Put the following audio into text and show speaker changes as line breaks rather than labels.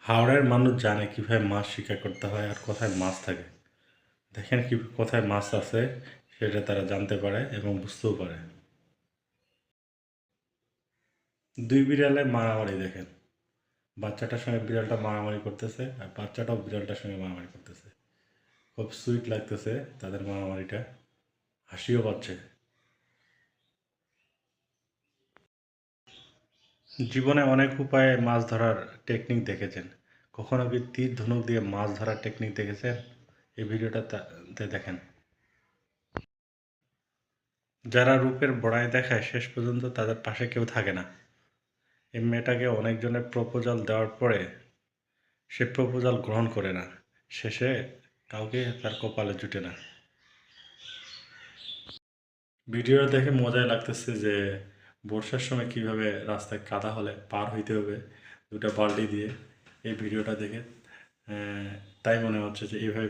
হাওড়ের মানুষ জানে কীভাবে মাছ শিকার করতে হয় আর কোথায় মাছ থাকে। দেখেন কি কোথায় মাছ আছে সেটা তারা জানতে পারে এবং বুঝতেও পারে। দুই বিড়ালের মারামারি দেখেন, বাচ্চাটার সঙ্গে বিড়ালটা মারামারি করতেছে আর বাচ্চাটাও বিড়ালটার সঙ্গে মারামারি করতেছে। খুব সুইট লাগতেছে তাদের মারামারিটা, হাসিও পাচ্ছে। জীবনে অনেক উপায়ে মাছ ধরার টেকনিক দেখেছেন, কখনো কি তীর ধনুক দিয়ে মাছ ধরার টেকনিক দেখেছেন? এই ভিডিওটাতে দেখেন। যারা রূপের বড়াই দেখায় শেষ পর্যন্ত তাদের পাশে কেউ থাকে না। এই মেয়েটাকে অনেকজনের প্রপোজাল দেওয়ার পরে সে প্রপোজাল গ্রহণ করে না, শেষে কাউকে তার কপালে জুটে না। ভিডিওটা দেখে মজাই লাগতেছে যে বর্ষার সময় কিভাবে রাস্তায় কাদা হলে পার হইতে হবে দুটা বালতি দিয়ে। এই ভিডিওটা দেখে তাই মনে হচ্ছে যে এইভাবে